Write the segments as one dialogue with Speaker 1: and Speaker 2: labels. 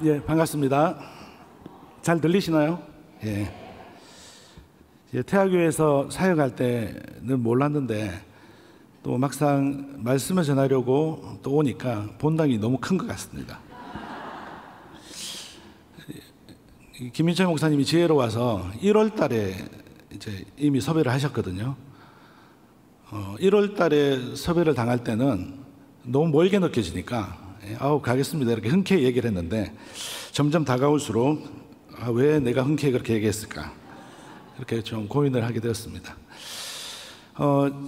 Speaker 1: 예, 반갑습니다. 잘 들리시나요? 예. 태화교회에서 사역할 때는 몰랐는데 또 막상 말씀을 전하려고 또 오니까 본당이 너무 큰 것 같습니다. 김민철 목사님이 지혜로 와서 1월 달에 이제 이미 섭외를 하셨거든요. 1월 달에 섭외를 당할 때는 너무 멀게 느껴지니까 아우 가겠습니다 이렇게 흔쾌히 얘기를 했는데 점점 다가올수록 왜 내가 흔쾌히 그렇게 얘기했을까 이렇게 좀 고민을 하게 되었습니다.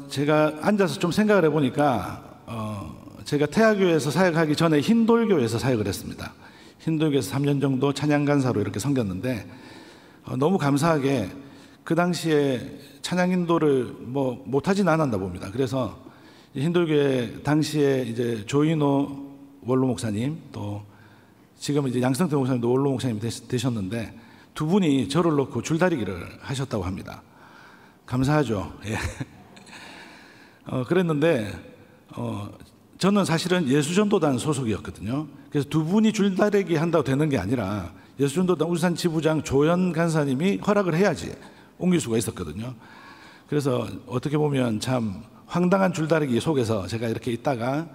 Speaker 1: 제가 앉아서 좀 생각을 해보니까 제가 태화교회에서 사역하기 전에 흰돌교회에서 사역을 했습니다. 흰돌교회에서 3년 정도 찬양간사로 이렇게 섬겼는데 너무 감사하게 그 당시에 찬양 인도를 뭐 못하진 않았나 봅니다. 그래서 흰돌교회 당시에 이제 조인호 원로 목사님 또 지금 이제 양성태 목사님도 원로 목사님 되셨는데 두 분이 저를 놓고 줄다리기를 하셨다고 합니다. 감사하죠. 예. 그랬는데 저는 사실은 예수전도단 소속이었거든요. 그래서 두 분이 줄다리기 한다고 되는 게 아니라 예수전도단 울산 지부장 조연 간사님이 허락을 해야지 옮길 수가 있었거든요. 그래서 어떻게 보면 참 황당한 줄다리기 속에서 제가 이렇게 있다가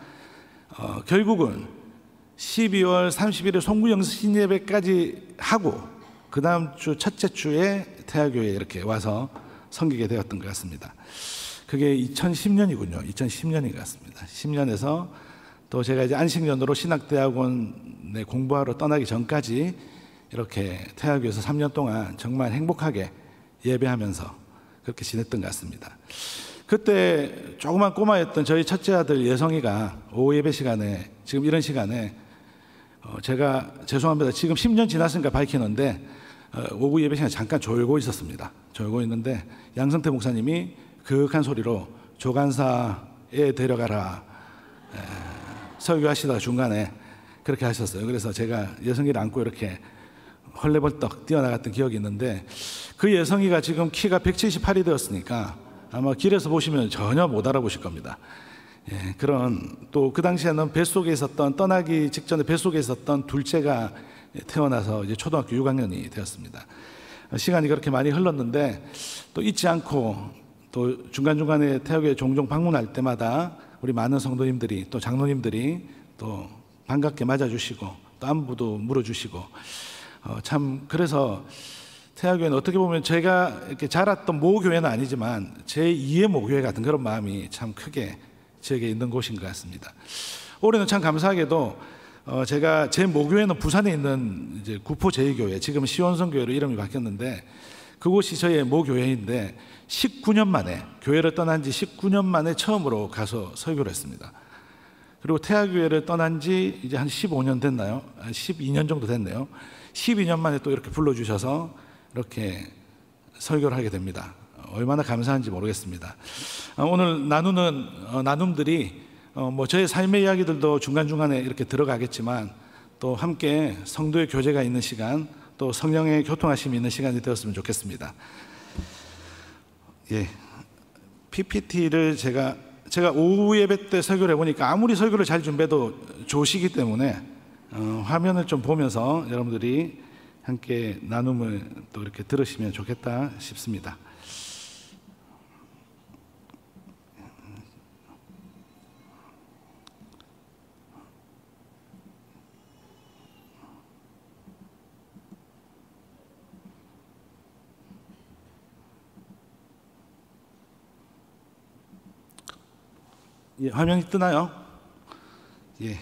Speaker 1: 결국은 12월 31일 송구영신 예배까지 하고 그 다음 주 첫째 주에 태화교회에 이렇게 와서 섬기게 되었던 것 같습니다. 그게 2010년이군요. 2010년인 것 같습니다. 10년에서 또 제가 이제 안식년으로 신학대학원에 공부하러 떠나기 전까지 이렇게 태화교회에서 3년 동안 정말 행복하게 예배하면서 그렇게 지냈던 것 같습니다. 그때 조그만 꼬마였던 저희 첫째 아들 예성이가 오후 예배 시간에 지금 이런 시간에 제가 죄송합니다. 지금 10년 지났으니까 밝히는데 오후 예배 시간에 잠깐 졸고 있었습니다. 졸고 있는데 양성태 목사님이 그윽한 소리로 조간사에 데려가라 설교하시다가 중간에 그렇게 하셨어요. 그래서 제가 예성이를 안고 이렇게 헐레벌떡 뛰어나갔던 기억이 있는데 그 예성이가 지금 키가 178이 되었으니까 아마 길에서 보시면 전혀 못 알아보실 겁니다. 예, 그런 또 그 당시에는 뱃속에 있었던 떠나기 직전에 뱃속에 있었던 둘째가 태어나서 이제 초등학교 6학년이 되었습니다. 시간이 그렇게 많이 흘렀는데 또 잊지 않고 또 중간중간에 태화교회 종종 방문할 때마다 우리 많은 성도님들이 또 장로님들이 또 반갑게 맞아주시고 또 안부도 물어주시고 참 그래서 태화교회는 어떻게 보면 제가 이렇게 자랐던 모교회는 아니지만 제2의 모교회 같은 그런 마음이 참 크게 제게 있는 곳인 것 같습니다. 올해는 참 감사하게도 제가 제 모교회는 부산에 있는 이제 구포 제2교회 지금 시원성교회로 이름이 바뀌었는데 그곳이 저의 모교회인데 19년 만에 교회를 떠난 지 19년 만에 처음으로 가서 설교를 했습니다. 그리고 태화교회를 떠난 지 이제 한 15년 됐나요? 12년 정도 됐네요. 12년 만에 또 이렇게 불러주셔서 이렇게 설교를 하게 됩니다. 얼마나 감사한지 모르겠습니다. 오늘 나누는 나눔들이 뭐 저의 삶의 이야기들도 중간중간에 이렇게 들어가겠지만 또 함께 성도의 교제가 있는 시간 또 성령의 교통하심이 있는 시간이 되었으면 좋겠습니다. 예, PPT를 제가 오후 예배 때 설교를 해보니까 아무리 설교를 잘 준비해도 조시기 때문에 화면을 좀 보면서 여러분들이 함께 나눔을 또 이렇게 들으시면 좋겠다 싶습니다. 예, 화면이 뜨나요? 예.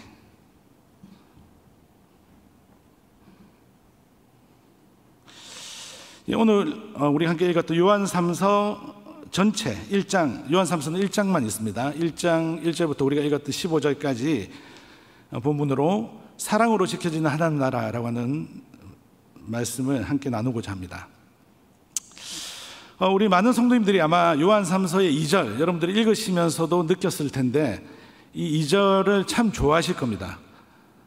Speaker 1: 오늘 우리 함께 읽었던 요한 3서 전체 1장, 요한 3서는 1장만 있습니다. 1장 1절부터 우리가 읽었던 15절까지 본문으로 사랑으로 지켜지는 하나님 나라라고 하는 말씀을 함께 나누고자 합니다. 우리 많은 성도님들이 아마 요한 3서의 2절 여러분들이 읽으시면서도 느꼈을 텐데 이 2절을 참 좋아하실 겁니다.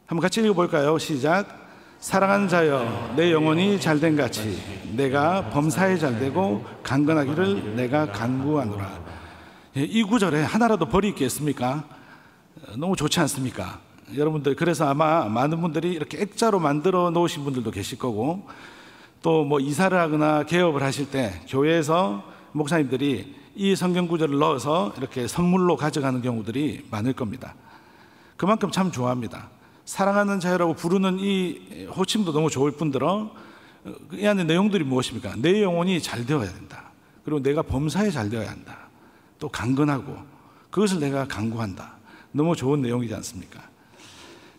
Speaker 1: 한번 같이 읽어볼까요? 시작. 사랑하는 자여 내 영혼이 잘된 같이 내가 범사에 잘되고 강건하기를 내가 간구하노라. 이 구절에 하나라도 벌이 있겠습니까? 너무 좋지 않습니까? 여러분들 그래서 아마 많은 분들이 이렇게 액자로 만들어 놓으신 분들도 계실 거고, 또 뭐 이사를 하거나 개업을 하실 때 교회에서 목사님들이 이 성경 구절을 넣어서 이렇게 선물로 가져가는 경우들이 많을 겁니다. 그만큼 참 좋아합니다. 사랑하는 자유라고 부르는 이 호칭도 너무 좋을 뿐더러 이 안에 내용들이 무엇입니까? 내 영혼이 잘 되어야 된다. 그리고 내가 범사에 잘 되어야 한다. 또 강건하고 그것을 내가 강구한다. 너무 좋은 내용이지 않습니까?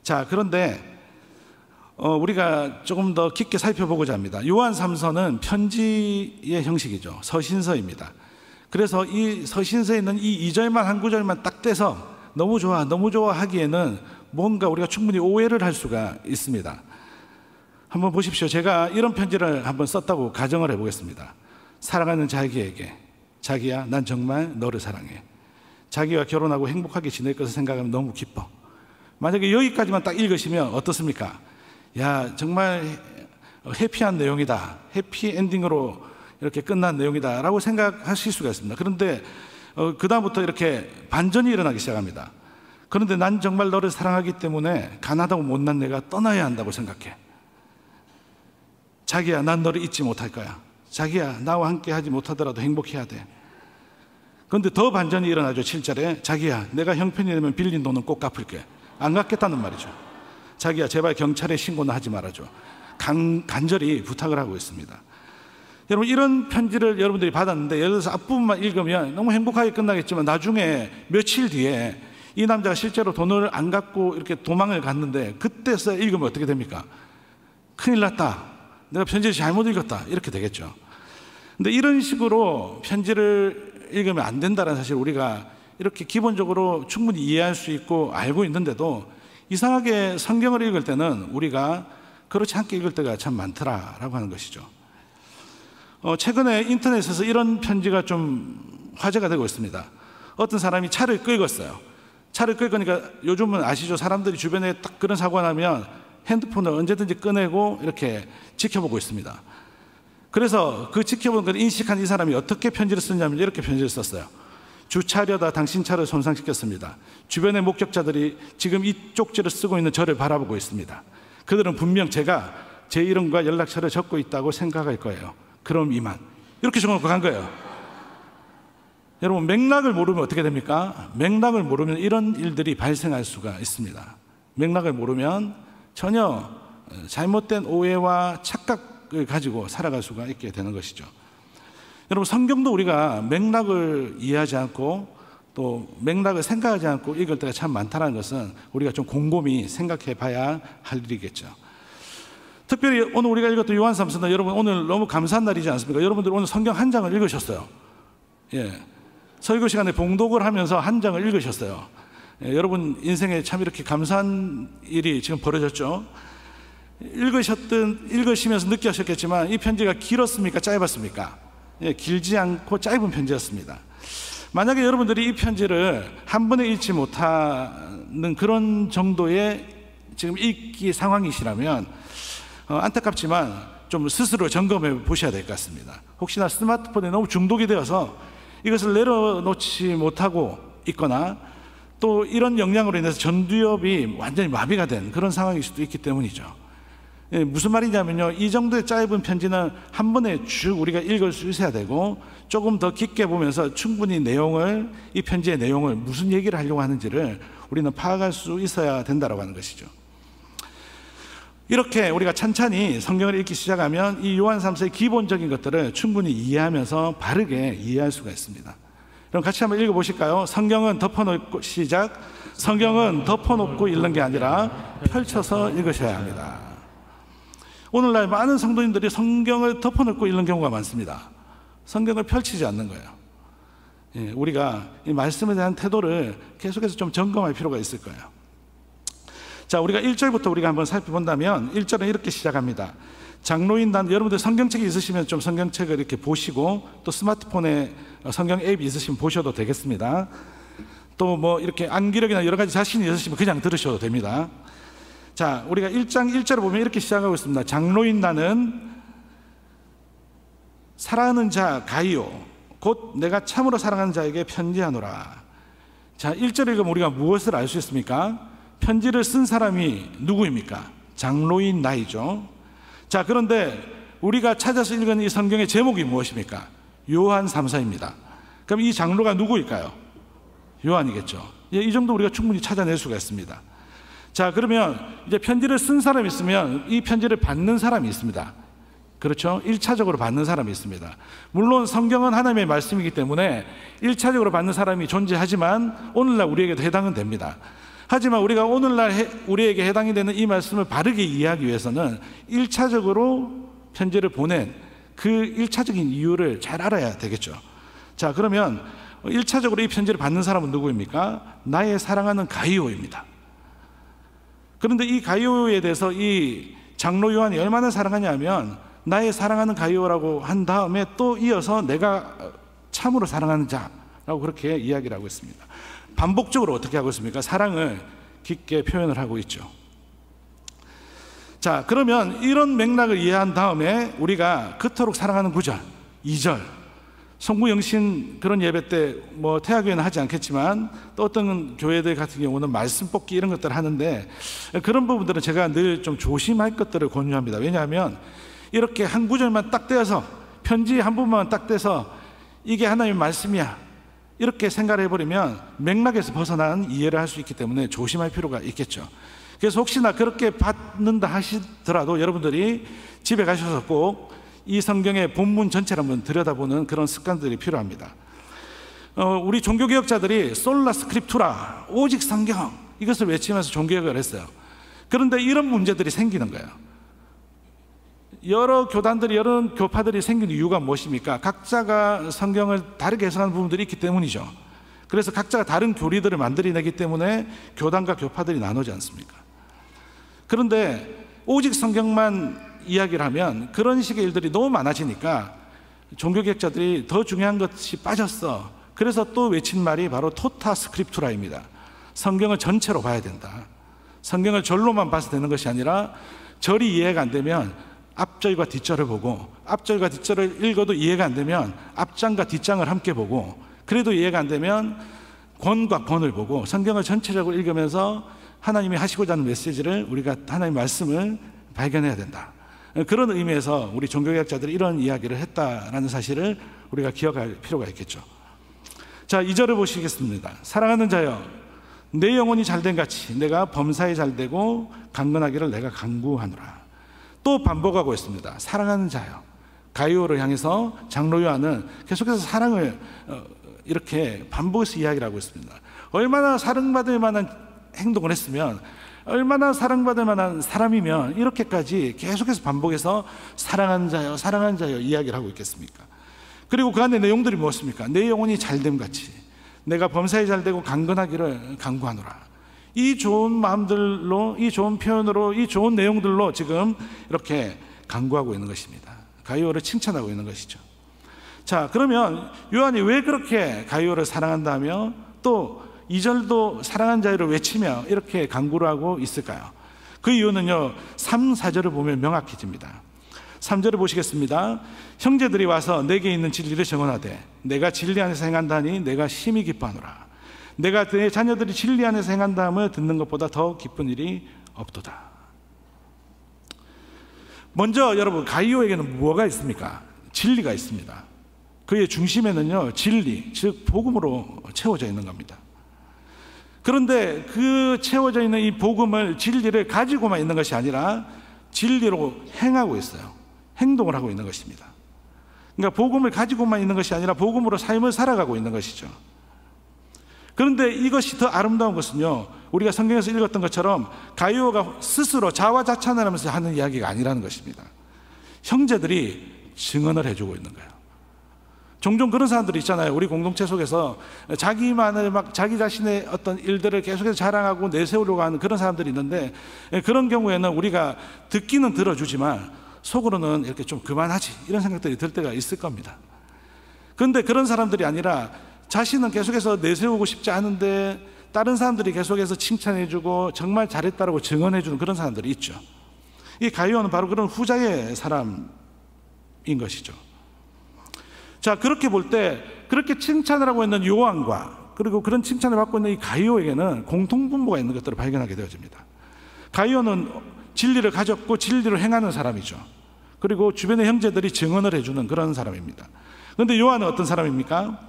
Speaker 1: 자, 그런데 우리가 조금 더 깊게 살펴보고자 합니다. 요한 3서는 편지의 형식이죠. 서신서입니다. 그래서 이 서신서에 있는 이 2절만 한 구절만 딱 떼서 너무 좋아, 너무 좋아 하기에는 뭔가 우리가 충분히 오해를 할 수가 있습니다. 한번 보십시오. 제가 이런 편지를 한번 썼다고 가정을 해보겠습니다. 사랑하는 자기에게, 자기야, 난 정말 너를 사랑해. 자기와 결혼하고 행복하게 지낼 것을 생각하면 너무 기뻐. 만약에 여기까지만 딱 읽으시면 어떻습니까? 야, 정말 해피한 내용이다. 해피 엔딩으로 이렇게 끝난 내용이다 라고 생각하실 수가 있습니다. 그런데 그 다음부터 이렇게 반전이 일어나기 시작합니다. 그런데 난 정말 너를 사랑하기 때문에 가난하고 못난 내가 떠나야 한다고 생각해. 자기야, 난 너를 잊지 못할 거야. 자기야, 나와 함께 하지 못하더라도 행복해야 돼. 그런데 더 반전이 일어나죠. 7절에 자기야, 내가 형편이 되면 빌린 돈은 꼭 갚을게. 안 갚겠다는 말이죠. 자기야, 제발 경찰에 신고는 하지 말아줘. 간절히 부탁을 하고 있습니다. 여러분, 이런 편지를 여러분들이 받았는데 예를 들어서 앞부분만 읽으면 너무 행복하게 끝나겠지만 나중에 며칠 뒤에 이 남자가 실제로 돈을 안 갚고 이렇게 도망을 갔는데 그때서 읽으면 어떻게 됩니까? 큰일 났다. 내가 편지를 잘못 읽었다. 이렇게 되겠죠. 근데 이런 식으로 편지를 읽으면 안 된다는 사실 우리가 이렇게 기본적으로 충분히 이해할 수 있고 알고 있는데도 이상하게 성경을 읽을 때는 우리가 그렇지 않게 읽을 때가 참 많더라라고 하는 것이죠. 최근에 인터넷에서 이런 편지가 좀 화제가 되고 있습니다. 어떤 사람이 차를 끌고 있어요. 차를 끌고 니까 요즘은 아시죠? 사람들이 주변에 딱 그런 사고가 나면 핸드폰을 언제든지 꺼내고 이렇게 지켜보고 있습니다. 그래서 그 지켜보는 걸 인식한 이 사람이 어떻게 편지를 썼냐면 이렇게 편지를 썼어요. 주차하려다 당신 차를 손상시켰습니다. 주변의 목격자들이 지금 이 쪽지를 쓰고 있는 저를 바라보고 있습니다. 그들은 분명 제가 제 이름과 연락처를 적고 있다고 생각할 거예요. 그럼 이만. 이렇게 적어놓고 간 거예요. 여러분, 맥락을 모르면 어떻게 됩니까? 맥락을 모르면 이런 일들이 발생할 수가 있습니다. 맥락을 모르면 전혀 잘못된 오해와 착각을 가지고 살아갈 수가 있게 되는 것이죠. 여러분, 성경도 우리가 맥락을 이해하지 않고 또 맥락을 생각하지 않고 읽을 때가 참 많다는 것은 우리가 좀 곰곰이 생각해 봐야 할 일이겠죠. 특별히 오늘 우리가 읽었던 요한 3서는 여러분 오늘 너무 감사한 날이지 않습니까? 여러분들 오늘 성경 한 장을 읽으셨어요. 예. 설교 시간에 봉독을 하면서 한 장을 읽으셨어요. 예, 여러분 인생에 참 이렇게 감사한 일이 지금 벌어졌죠. 읽으시면서 느끼셨겠지만 이 편지가 길었습니까? 짧았습니까? 예, 길지 않고 짧은 편지였습니다. 만약에 여러분들이 이 편지를 한 번에 읽지 못하는 그런 정도의 지금 읽기 상황이시라면 안타깝지만 좀 스스로 점검해 보셔야 될 것 같습니다. 혹시나 스마트폰에 너무 중독이 되어서 이것을 내려놓지 못하고 있거나 또 이런 영향으로 인해서 전두엽이 완전히 마비가 된 그런 상황일 수도 있기 때문이죠. 예, 무슨 말이냐면요, 이 정도의 짧은 편지는 한 번에 쭉 우리가 읽을 수 있어야 되고 조금 더 깊게 보면서 충분히 이 편지의 내용을 무슨 얘기를 하려고 하는지를 우리는 파악할 수 있어야 된다고 하는 것이죠. 이렇게 우리가 찬찬히 성경을 읽기 시작하면 이 요한 3서의 기본적인 것들을 충분히 이해하면서 바르게 이해할 수가 있습니다. 그럼 같이 한번 읽어보실까요? 성경은 덮어놓고 시작. 성경은 덮어놓고 읽는 게 아니라 펼쳐서 읽으셔야 합니다. 오늘날 많은 성도님들이 성경을 덮어놓고 읽는 경우가 많습니다. 성경을 펼치지 않는 거예요. 예, 우리가 이 말씀에 대한 태도를 계속해서 좀 점검할 필요가 있을 거예요. 자, 우리가 1절부터 우리가 한번 살펴본다면 1절은 이렇게 시작합니다. 장로인단, 여러분들 성경책이 있으시면 좀 성경책을 이렇게 보시고 또 스마트폰에 성경 앱이 있으시면 보셔도 되겠습니다. 또 뭐 이렇게 암기력이나 여러 가지 자신이 있으시면 그냥 들으셔도 됩니다. 자, 우리가 1장 1절을 보면 이렇게 시작하고 있습니다. 장로인단은 사랑하는 자 가이오 곧 내가 참으로 사랑하는 자에게 편지하노라. 자, 1절을 읽으면 우리가 무엇을 알 수 있습니까? 편지를 쓴 사람이 누구입니까? 장로인 나이죠. 자, 그런데 우리가 찾아서 읽은 이 성경의 제목이 무엇입니까? 요한 3사입니다. 그럼 이 장로가 누구일까요? 요한이겠죠. 이 정도 우리가 충분히 찾아낼 수가 있습니다. 자, 그러면 이제 편지를 쓴 사람이 있으면 이 편지를 받는 사람이 있습니다. 그렇죠? 1차적으로 받는 사람이 있습니다. 물론 성경은 하나님의 말씀이기 때문에 1차적으로 받는 사람이 존재하지만 오늘날 우리에게도 해당은 됩니다. 하지만 우리가 오늘날 우리에게 해당이 되는 이 말씀을 바르게 이해하기 위해서는 1차적으로 편지를 보낸 그 1차적인 이유를 잘 알아야 되겠죠. 자, 그러면 1차적으로 이 편지를 받는 사람은 누구입니까? 나의 사랑하는 가이오입니다. 그런데 이 가이오에 대해서 이 장로 요한이 얼마나 사랑하냐면 나의 사랑하는 가이오라고 한 다음에 또 이어서 내가 참으로 사랑하는 자라고 그렇게 이야기를 하고 있습니다. 반복적으로 어떻게 하고 있습니까? 사랑을 깊게 표현을 하고 있죠. 자, 그러면 이런 맥락을 이해한 다음에 우리가 그토록 사랑하는 구절 2절, 성구영신 그런 예배 때 뭐 태학교회는 하지 않겠지만 또 어떤 교회들 같은 경우는 말씀 뽑기 이런 것들을 하는데 그런 부분들은 제가 늘 좀 조심할 것들을 권유합니다. 왜냐하면 이렇게 한 구절만 딱 떼어서 편지 한 부분만 딱 떼서 이게 하나님의 말씀이야 이렇게 생각을 해버리면 맥락에서 벗어난 이해를 할 수 있기 때문에 조심할 필요가 있겠죠. 그래서 혹시나 그렇게 받는다 하시더라도 여러분들이 집에 가셔서 꼭 이 성경의 본문 전체를 한번 들여다보는 그런 습관들이 필요합니다. 우리 종교개혁자들이 솔라 스크립투라, 오직 성경, 이것을 외치면서 종교개혁을 했어요. 그런데 이런 문제들이 생기는 거예요. 여러 교단들이, 여러 교파들이 생긴 이유가 무엇입니까? 각자가 성경을 다르게 해석하는 부분들이 있기 때문이죠. 그래서 각자가 다른 교리들을 만들어내기 때문에 교단과 교파들이 나누지 않습니까? 그런데 오직 성경만 이야기를 하면 그런 식의 일들이 너무 많아지니까 종교개혁자들이 더 중요한 것이 빠졌어. 그래서 또 외친 말이 바로 토타 스크립투라입니다. 성경을 전체로 봐야 된다. 성경을 절로만 봐서 되는 것이 아니라 절이 이해가 안 되면 앞절과 뒷절을 보고, 앞절과 뒷절을 읽어도 이해가 안 되면 앞장과 뒷장을 함께 보고, 그래도 이해가 안 되면 권과 권을 보고 성경을 전체적으로 읽으면서 하나님이 하시고자 하는 메시지를, 우리가 하나님의 말씀을 발견해야 된다. 그런 의미에서 우리 종교개혁자들이 이런 이야기를 했다라는 사실을 우리가 기억할 필요가 있겠죠. 자, 2절을 보시겠습니다. 사랑하는 자여, 내 영혼이 잘된 같이 내가 범사에 잘되고 강건하기를 내가 간구하노라. 또 반복하고 있습니다. 사랑하는 자여. 가이오를 향해서 장로 요한은 계속해서 사랑을 이렇게 반복해서 이야기를 하고 있습니다. 얼마나 사랑받을 만한 행동을 했으면, 얼마나 사랑받을 만한 사람이면 이렇게까지 계속해서 반복해서 사랑하는 자여, 사랑하는 자여 이야기를 하고 있겠습니까? 그리고 그 안에 내용들이 무엇입니까? 내 영혼이 잘됨 같이 내가 범사에 잘되고 강건하기를 간구하노라. 이 좋은 마음들로, 이 좋은 표현으로, 이 좋은 내용들로 지금 이렇게 간구하고 있는 것입니다. 가이오를 칭찬하고 있는 것이죠. 자, 그러면 요한이 왜 그렇게 가이오를 사랑한다며 또 2절도 사랑하는 자를 외치며 이렇게 간구를 하고 있을까요? 그 이유는요, 3, 4절을 보면 명확해집니다. 3절을 보시겠습니다. 형제들이 와서 내게 있는 진리를 증언하되 내가 진리 안에서 행한다니 내가 심히 기뻐하노라. 내가 내 자녀들이 진리 안에서 행한다함을 듣는 것보다 더 기쁜 일이 없도다. 먼저 여러분, 가이오에게는 뭐가 있습니까? 진리가 있습니다. 그의 중심에는요, 진리, 즉 복음으로 채워져 있는 겁니다. 그런데 그 채워져 있는 이 복음을, 진리를 가지고만 있는 것이 아니라 진리로 행하고 있어요. 행동을 하고 있는 것입니다. 그러니까 복음을 가지고만 있는 것이 아니라 복음으로 삶을 살아가고 있는 것이죠. 그런데 이것이 더 아름다운 것은요, 우리가 성경에서 읽었던 것처럼 가이오가 스스로 자화자찬을 하면서 하는 이야기가 아니라는 것입니다. 형제들이 증언을 해주고 있는 거예요. 종종 그런 사람들이 있잖아요. 우리 공동체 속에서 자기만을 막 자기 자신의 어떤 일들을 계속해서 자랑하고 내세우려고 하는 그런 사람들이 있는데, 그런 경우에는 우리가 듣기는 들어주지만 속으로는 이렇게 좀 그만하지 이런 생각들이 들 때가 있을 겁니다. 그런데 그런 사람들이 아니라 자신은 계속해서 내세우고 싶지 않은데 다른 사람들이 계속해서 칭찬해주고 정말 잘했다라고 증언해주는 그런 사람들이 있죠. 이 가이오는 바로 그런 후자의 사람인 것이죠. 자, 그렇게 볼 때 그렇게 칭찬을 하고 있는 요한과 그리고 그런 칭찬을 받고 있는 이 가이오에게는 공통분모가 있는 것들을 발견하게 되어집니다. 가이오는 진리를 가졌고 진리를 행하는 사람이죠. 그리고 주변의 형제들이 증언을 해주는 그런 사람입니다. 그런데 요한은 어떤 사람입니까?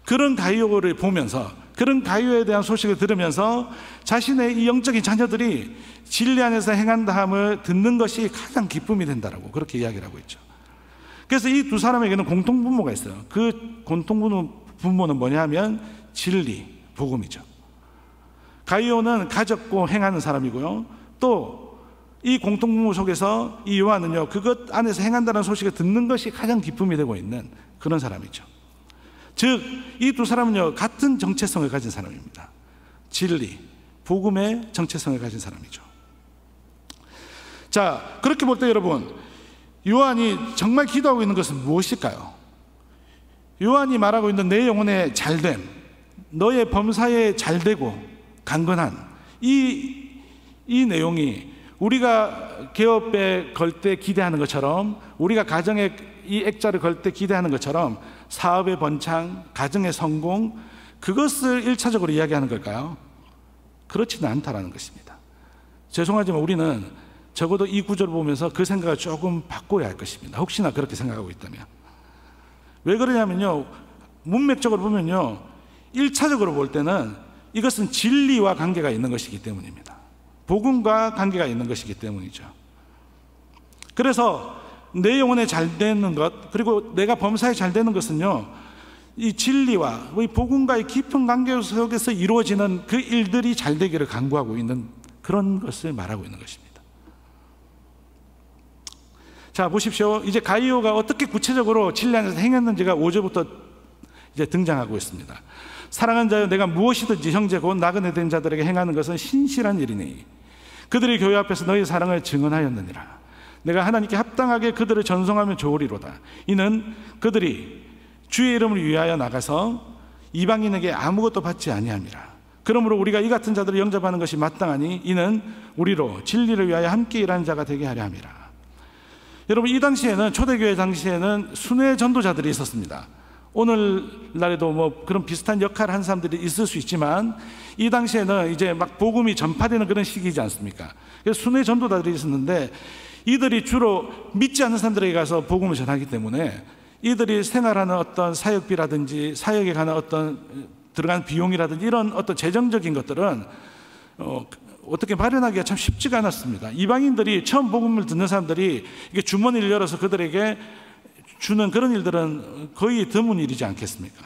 Speaker 1: 그런 가이오를 보면서, 그런 가이오에 대한 소식을 들으면서 자신의 이 영적인 자녀들이 진리 안에서 행한다함을 듣는 것이 가장 기쁨이 된다라고 그렇게 이야기를 하고 있죠. 그래서 이 두 사람에게는 공통분모가 있어요. 그 공통분모는 뭐냐 하면 진리, 복음이죠. 가이오는 가졌고 행하는 사람이고요. 또 이 공통분모 속에서 이 요한은요, 그것 안에서 행한다는 소식을 듣는 것이 가장 기쁨이 되고 있는 그런 사람이죠. 즉, 이 두 사람은요, 같은 정체성을 가진 사람입니다. 진리, 복음의 정체성을 가진 사람이죠. 자, 그렇게 볼 때 여러분, 요한이 정말 기도하고 있는 것은 무엇일까요? 요한이 말하고 있는 내 영혼의 잘됨, 너의 범사에 잘되고 강건한 이 내용이 우리가 개업에 걸 때 기대하는 것처럼, 우리가 가정에 이 액자를 걸 때 기대하는 것처럼 사업의 번창, 가정의 성공, 그것을 1차적으로 이야기하는 걸까요? 그렇지는 않다라는 것입니다. 죄송하지만 우리는 적어도 이 구절을 보면서 그 생각을 조금 바꿔야 할 것입니다. 혹시나 그렇게 생각하고 있다면. 왜 그러냐면요, 문맥적으로 보면요, 1차적으로 볼 때는 이것은 진리와 관계가 있는 것이기 때문입니다. 복음과 관계가 있는 것이기 때문이죠. 그래서 내 영혼에 잘 되는 것, 그리고 내가 범사에 잘 되는 것은요, 이 진리와 이 복음과의 깊은 관계 속에서 이루어지는 그 일들이 잘 되기를 간구하고 있는 그런 것을 말하고 있는 것입니다. 자, 보십시오. 이제 가이오가 어떻게 구체적으로 진리 안에서 행했는지가 5절부터 이제 등장하고 있습니다. 사랑하는 자여, 내가 무엇이든지 형제 곧 나그네 된 자들에게 행하는 것은 신실한 일이니 그들이 교회 앞에서 너희 사랑을 증언하였느니라. 내가 하나님께 합당하게 그들을 전송하면 좋으리로다. 이는 그들이 주의 이름을 위하여 나가서 이방인에게 아무것도 받지 아니함이라. 그러므로 우리가 이 같은 자들을 영접하는 것이 마땅하니 이는 우리로 진리를 위하여 함께 일하는 자가 되게 하려 함이라. 여러분, 이 당시에는, 초대교회 당시에는 순회 전도자들이 있었습니다. 오늘날에도 뭐 그런 비슷한 역할을 한 사람들이 있을 수 있지만, 이 당시에는 이제 막 복음이 전파되는 그런 시기이지 않습니까? 그래서 순회 전도자들이 있었는데, 이들이 주로 믿지 않는 사람들에게 가서 복음을 전하기 때문에 이들이 생활하는 어떤 사역비라든지 사역에 가는 어떤 들어간 비용이라든지 이런 어떤 재정적인 것들은 어떻게 마련하기가 참 쉽지가 않았습니다. 이방인들이 처음 복음을 듣는 사람들이 이게 주머니를 열어서 그들에게 주는 그런 일들은 거의 드문 일이지 않겠습니까?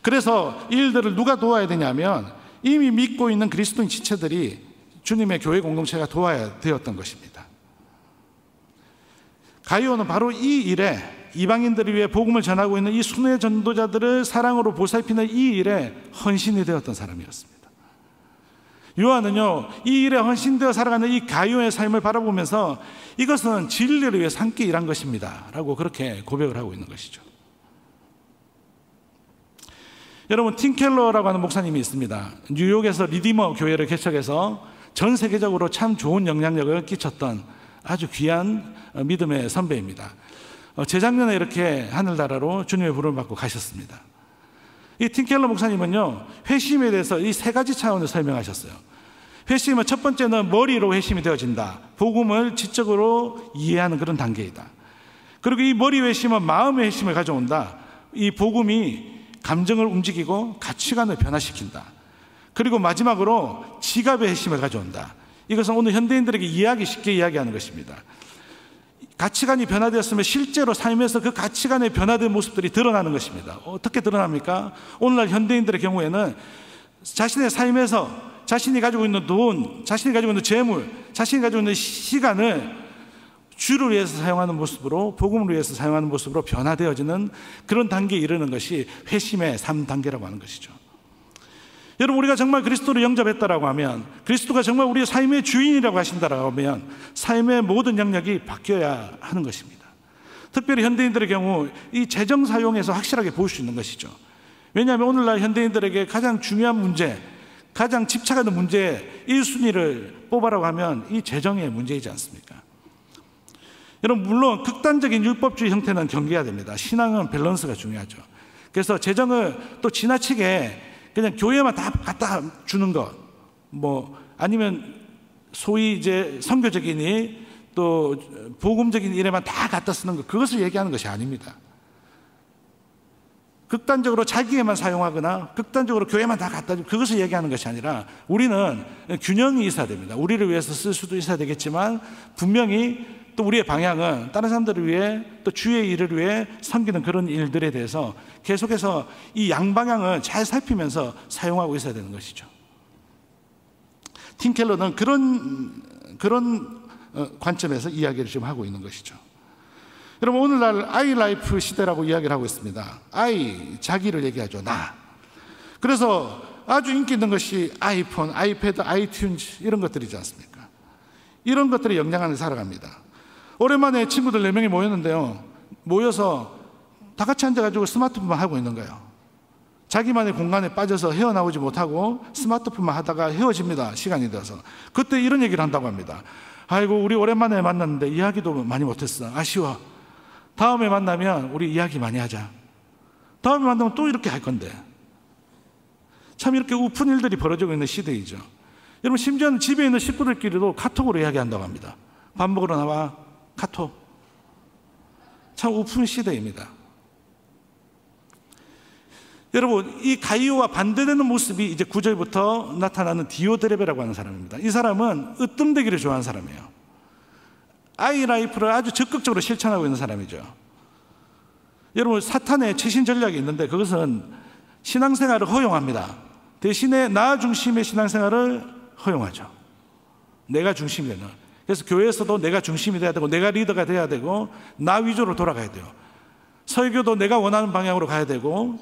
Speaker 1: 그래서 이 일들을 누가 도와야 되냐면 이미 믿고 있는 그리스도인 지체들이 주님의 교회 공동체가 도와야 되었던 것입니다. 가이오는 바로 이 일에, 이방인들을 위해 복음을 전하고 있는 이 순회 전도자들을 사랑으로 보살피는 이 일에 헌신이 되었던 사람이었습니다. 요한은요, 이 일에 헌신되어 살아가는 이 가이오의 삶을 바라보면서 이것은 진리를 위해 함께 일한 것입니다 라고 그렇게 고백을 하고 있는 것이죠. 여러분, 팀 켈러라고 하는 목사님이 있습니다. 뉴욕에서 리디머 교회를 개척해서 전 세계적으로 참 좋은 영향력을 끼쳤던 아주 귀한 믿음의 선배입니다. 재작년에 이렇게 하늘나라로 주님의 부름을 받고 가셨습니다. 이 팀 켈러 목사님은요, 회심에 대해서 이 세 가지 차원을 설명하셨어요. 회심은 첫 번째는 머리로 회심이 되어진다. 복음을 지적으로 이해하는 그런 단계이다. 그리고 이 머리 회심은 마음의 회심을 가져온다. 이 복음이 감정을 움직이고 가치관을 변화시킨다. 그리고 마지막으로 지갑의 회심을 가져온다. 이것은 오늘 현대인들에게 이해하기 쉽게 이야기하는 것입니다. 가치관이 변화되었으면 실제로 삶에서 그 가치관의 변화된 모습들이 드러나는 것입니다. 어떻게 드러납니까? 오늘날 현대인들의 경우에는 자신의 삶에서 자신이 가지고 있는 돈, 자신이 가지고 있는 재물, 자신이 가지고 있는 시간을 주를 위해서 사용하는 모습으로, 복음을 위해서 사용하는 모습으로 변화되어지는 그런 단계에 이르는 것이 회심의 3단계라고 하는 것이죠. 여러분, 우리가 정말 그리스도를 영접했다라고 하면, 그리스도가 정말 우리의 삶의 주인이라고 하신다라고 하면 삶의 모든 영역이 바뀌어야 하는 것입니다. 특별히 현대인들의 경우 이 재정 사용에서 확실하게 볼 수 있는 것이죠. 왜냐하면 오늘날 현대인들에게 가장 중요한 문제, 가장 집착하는 문제 1순위를 뽑아라고 하면 이 재정의 문제이지 않습니까? 여러분, 물론 극단적인 율법주의 형태는 경계해야 됩니다. 신앙은 밸런스가 중요하죠. 그래서 재정을 또 지나치게 그냥 교회만 다 갖다 주는 것, 뭐 아니면 소위 이제 선교적이니 또 복음적인 일에만 다 갖다 쓰는 것, 그것을 얘기하는 것이 아닙니다. 극단적으로 자기에만 사용하거나 극단적으로 교회만 다 갖다 주고 그것을 얘기하는 것이 아니라 우리는 균형이 있어야 됩니다. 우리를 위해서 쓸 수도 있어야 되겠지만 분명히 또 우리의 방향은 다른 사람들을 위해 또 주의 일을 위해 섬기는 그런 일들에 대해서 계속해서 이 양방향을 잘 살피면서 사용하고 있어야 되는 것이죠. 팀 켈러는 그런 관점에서 이야기를 지금 하고 있는 것이죠. 여러분, 오늘날 아이라이프 시대라고 이야기를 하고 있습니다. 아이, 자기를 얘기하죠. 나. 그래서 아주 인기 있는 것이 아이폰, 아이패드, 아이튠즈 이런 것들이지 않습니까? 이런 것들의 영향 안에 살아갑니다. 오랜만에 친구들 4명이 모였는데요. 모여서 다 같이 앉아가지고 스마트폰만 하고 있는 거예요. 자기만의 공간에 빠져서 헤어나오지 못하고 스마트폰만 하다가 헤어집니다. 시간이 돼서. 그때 이런 얘기를 한다고 합니다. 아이고, 우리 오랜만에 만났는데 이야기도 많이 못했어. 아쉬워. 다음에 만나면 우리 이야기 많이 하자. 다음에 만나면 또 이렇게 할 건데. 참 이렇게 우픈 일들이 벌어지고 있는 시대이죠. 여러분, 심지어는 집에 있는 식구들끼리도 카톡으로 이야기한다고 합니다. 밥 먹으러 나와. 카톡. 참 우픈 시대입니다. 여러분, 이 가이오와 반대되는 모습이 이제 9절부터 나타나는 디오드레베라고 하는 사람입니다. 이 사람은 으뜸되기를 좋아하는 사람이에요. 아이라이프를 아주 적극적으로 실천하고 있는 사람이죠. 여러분, 사탄의 최신 전략이 있는데 그것은 신앙생활을 허용합니다. 대신에 나 중심의 신앙생활을 허용하죠. 내가 중심이 되는. 그래서 교회에서도 내가 중심이 돼야 되고 내가 리더가 돼야 되고 나 위주로 돌아가야 돼요. 설교도 내가 원하는 방향으로 가야 되고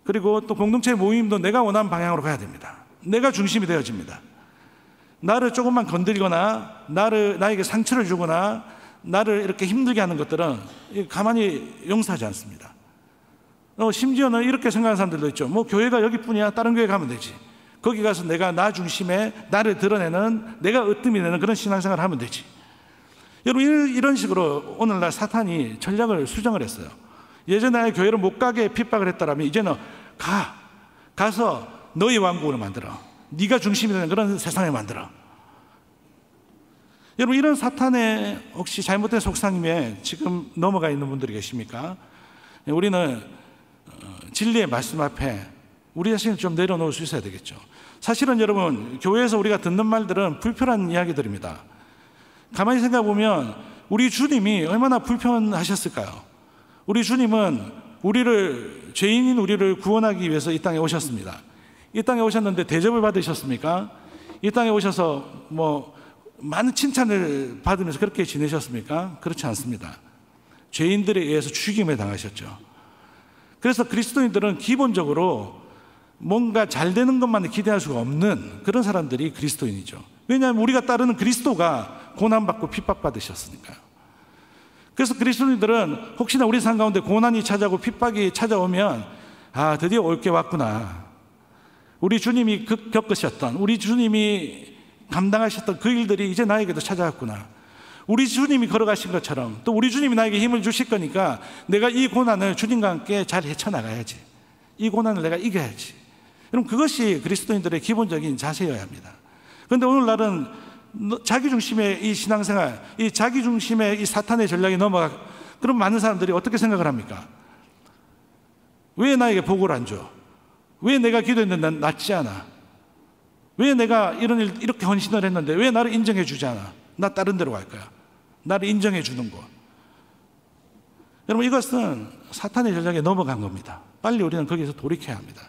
Speaker 1: 그리고 또 공동체 모임도 내가 원하는 방향으로 가야 됩니다. 내가 중심이 되어집니다. 나를 조금만 건드리거나 나에게 상처를 주거나 나를 이렇게 힘들게 하는 것들은 가만히 용서하지 않습니다. 심지어는 이렇게 생각하는 사람들도 있죠. 뭐 교회가 여기뿐이야, 다른 교회 가면 되지. 거기 가서 내가 나 중심에 나를 드러내는, 내가 으뜸이 되는 그런 신앙생활을 하면 되지. 여러분, 이런 식으로 오늘날 사탄이 전략을 수정을 했어요. 예전에 교회를 못 가게 핍박을 했다면 이제는 가서 너희 왕국을 만들어. 네가 중심이 되는 그런 세상을 만들어. 여러분, 이런 사탄의 혹시 잘못된 속삭임에 지금 넘어가 있는 분들이 계십니까? 우리는 진리의 말씀 앞에 우리 자신을 좀 내려놓을 수 있어야 되겠죠. 사실은 여러분, 교회에서 우리가 듣는 말들은 불편한 이야기들입니다. 가만히 생각해 보면 우리 주님이 얼마나 불편하셨을까요? 우리 주님은 죄인인 우리를 구원하기 위해서 이 땅에 오셨습니다. 이 땅에 오셨는데 대접을 받으셨습니까? 이 땅에 오셔서 많은 칭찬을 받으면서 그렇게 지내셨습니까? 그렇지 않습니다. 죄인들에 의해서 죽임을 당하셨죠. 그래서 그리스도인들은 기본적으로 뭔가 잘 되는 것만 기대할 수가 없는 그런 사람들이 그리스도인이죠. 왜냐하면 우리가 따르는 그리스도가 고난받고 핍박받으셨으니까요. 그래서 그리스도인들은 혹시나 우리 삶 가운데 고난이 찾아오고 핍박이 찾아오면 드디어 올 게 왔구나. 우리 주님이 겪으셨던, 우리 주님이 감당하셨던 그 일들이 이제 나에게도 찾아왔구나. 우리 주님이 걸어가신 것처럼 또 우리 주님이 나에게 힘을 주실 거니까 내가 이 고난을 주님과 함께 잘 헤쳐나가야지. 이 고난을 내가 이겨야지. 여러분, 그것이 그리스도인들의 기본적인 자세여야 합니다. 그런데 오늘날은 자기 중심의 이 신앙생활, 이 자기 중심의 이 사탄의 전략이 넘어가. 그럼 많은 사람들이 어떻게 생각을 합니까? 왜 나에게 복을 안 줘? 왜 내가 기도했는데 난 낫지 않아? 왜 내가 이렇게 헌신을 했는데 왜 나를 인정해 주지 않아? 나 다른 데로 갈 거야. 나를 인정해 주는 거. 여러분, 이것은 사탄의 전략에 넘어간 겁니다. 빨리 우리는 거기에서 돌이켜야 합니다.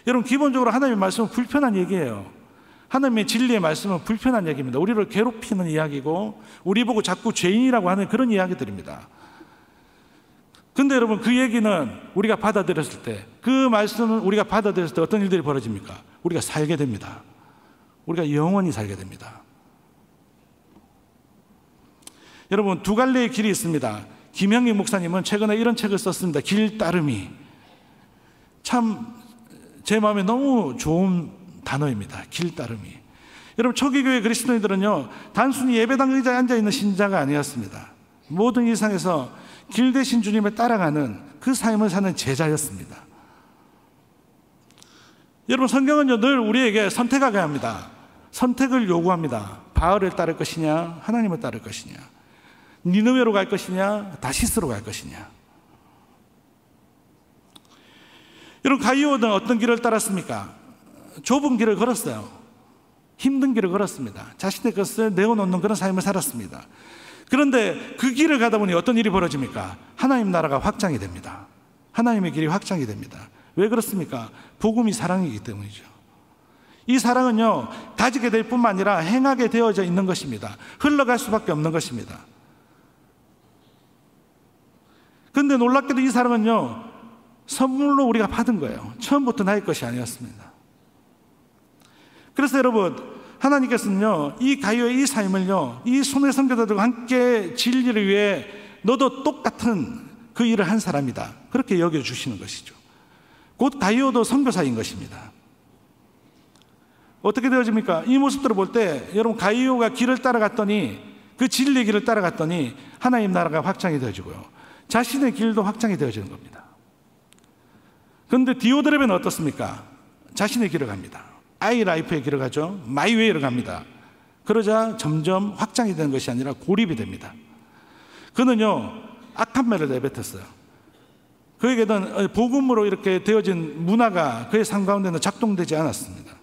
Speaker 1: 여러분, 기본적으로 하나님의 말씀은 불편한 얘기예요. 하나님의 진리의 말씀은 불편한 얘기입니다. 우리를 괴롭히는 이야기고 우리 보고 자꾸 죄인이라고 하는 그런 이야기들입니다. 근데 여러분, 그 얘기는 우리가 받아들였을 때, 그 말씀을 우리가 받아들였을 때 어떤 일들이 벌어집니까? 우리가 살게 됩니다. 우리가 영원히 살게 됩니다. 여러분, 두 갈래의 길이 있습니다. 김형익 목사님은 최근에 이런 책을 썼습니다. 길 따름이. 참 제 마음에 너무 좋은 단어입니다. 길 따름이. 여러분, 초기교회 그리스도인들은요, 단순히 예배당 의자에 앉아있는 신자가 아니었습니다. 모든 일상에서 길 대신 주님을 따라가는 그 삶을 사는 제자였습니다. 여러분, 성경은요 늘 우리에게 선택하게 합니다. 선택을 요구합니다. 바알을 따를 것이냐, 하나님을 따를 것이냐, 니느웨로 갈 것이냐, 다시스로 갈 것이냐. 여러분, 가이오는 어떤 길을 따랐습니까? 좁은 길을 걸었어요. 힘든 길을 걸었습니다. 자신의 것을 내어놓는 그런 삶을 살았습니다. 그런데 그 길을 가다 보니 어떤 일이 벌어집니까? 하나님 나라가 확장이 됩니다. 하나님의 길이 확장이 됩니다. 왜 그렇습니까? 복음이 사랑이기 때문이죠. 이 사랑은요 가지게 될 뿐만 아니라 행하게 되어져 있는 것입니다. 흘러갈 수밖에 없는 것입니다. 그런데 놀랍게도 이 사랑은요 선물로 우리가 받은 거예요. 처음부터 나의 것이 아니었습니다. 그래서 여러분, 하나님께서는요 이 가이오의 이 삶을요 이 손의 선교사들과 함께 진리를 위해 너도 똑같은 그 일을 한 사람이다, 그렇게 여겨주시는 것이죠. 곧 가이오도 선교사인 것입니다. 어떻게 되어집니까? 이 모습들을 볼 때 여러분, 가이오가 길을 따라갔더니, 그 진리의 길을 따라갔더니 하나님 나라가 확장이 되어지고요, 자신의 길도 확장이 되어지는 겁니다. 그런데 디오드레베는 어떻습니까? 자신의 길을 갑니다. 아이라이프의 길을 가죠. 마이웨이를 갑니다. 그러자 점점 확장이 되는 것이 아니라 고립이 됩니다. 그는요 악한 말을 내뱉었어요. 그에게는 복음으로 이렇게 되어진 문화가 그의 삶 가운데는 작동되지 않았습니다.